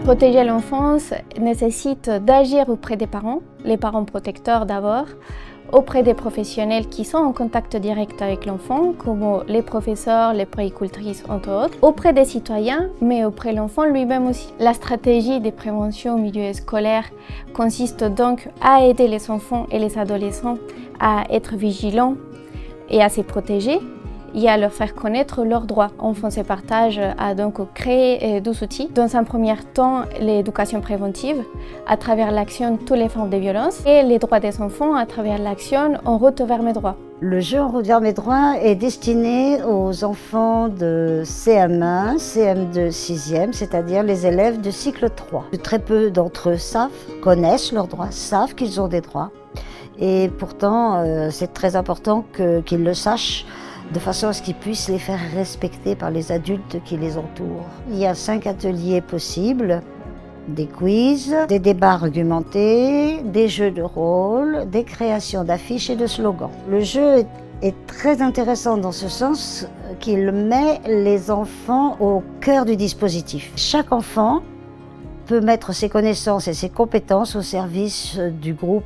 Protéger l'enfance nécessite d'agir auprès des parents, les parents protecteurs d'abord, auprès des professionnels qui sont en contact direct avec l'enfant, comme les professeurs, les puéricultrices, entre autres, auprès des citoyens, mais auprès de l'enfant lui-même aussi. La stratégie de prévention au milieu scolaire consiste donc à aider les enfants et les adolescents à être vigilants et à se protéger, et à leur faire connaître leurs droits. Enfance et Partage a donc créé 12 outils. Dans un premier temps, l'éducation préventive à travers l'action Toutes les formes de violence et les droits des enfants à travers l'action En route vers mes droits. Le jeu En route vers mes droits est destiné aux enfants de CM1, CM2, 6e, c'est-à-dire les élèves de cycle 3. Très peu d'entre eux connaissent leurs droits, savent qu'ils ont des droits. Et pourtant, c'est très important qu'ils le sachent, de façon à ce qu'ils puissent les faire respecter par les adultes qui les entourent. Il y a 5 ateliers possibles, des quiz, des débats argumentés, des jeux de rôle, des créations d'affiches et de slogans. Le jeu est très intéressant dans ce sens qu'il met les enfants au cœur du dispositif. Chaque enfant peut mettre ses connaissances et ses compétences au service du groupe.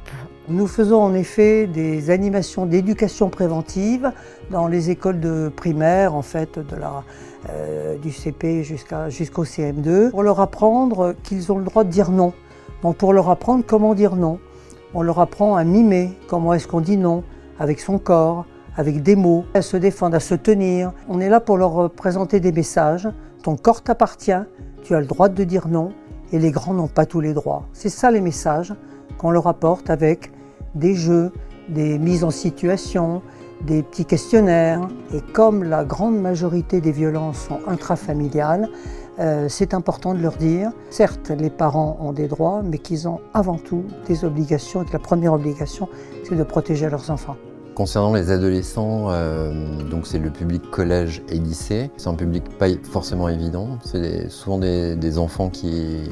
Nous faisons en effet des animations d'éducation préventive dans les écoles de primaire, en fait, du CP jusqu'au CM2, pour leur apprendre qu'ils ont le droit de dire non. Donc pour leur apprendre comment dire non. On leur apprend à mimer, comment est-ce qu'on dit non, avec son corps, avec des mots, à se défendre, à se tenir. On est là pour leur présenter des messages. Ton corps t'appartient, tu as le droit de dire non, et les grands n'ont pas tous les droits. C'est ça les messages qu'on leur apporte avec des jeux, des mises en situation, des petits questionnaires. Et comme la grande majorité des violences sont intrafamiliales, c'est important de leur dire, certes les parents ont des droits, mais qu'ils ont avant tout des obligations, et que la première obligation, c'est de protéger leurs enfants. Concernant les adolescents, donc c'est le public collège et lycée. C'est un public pas forcément évident, c'est souvent des enfants qui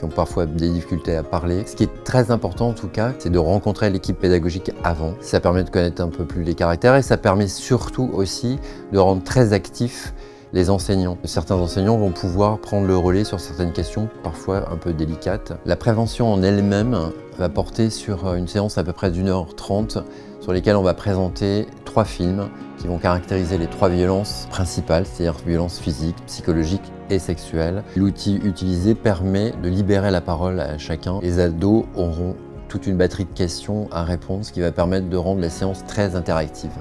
ont parfois des difficultés à parler. Ce qui est très important en tout cas, c'est de rencontrer l'équipe pédagogique avant. Ça permet de connaître un peu plus les caractères et ça permet surtout aussi de rendre très actifs les enseignants. Certains enseignants vont pouvoir prendre le relais sur certaines questions, parfois un peu délicates. La prévention en elle-même va porter sur une séance à peu près d'1h30 sur lesquelles on va présenter 3 films qui vont caractériser les 3 violences principales, c'est-à-dire violences physiques, psychologiques et sexuelles. L'outil utilisé permet de libérer la parole à chacun. Les ados auront toute une batterie de questions à répondre, ce qui va permettre de rendre la séance très interactive.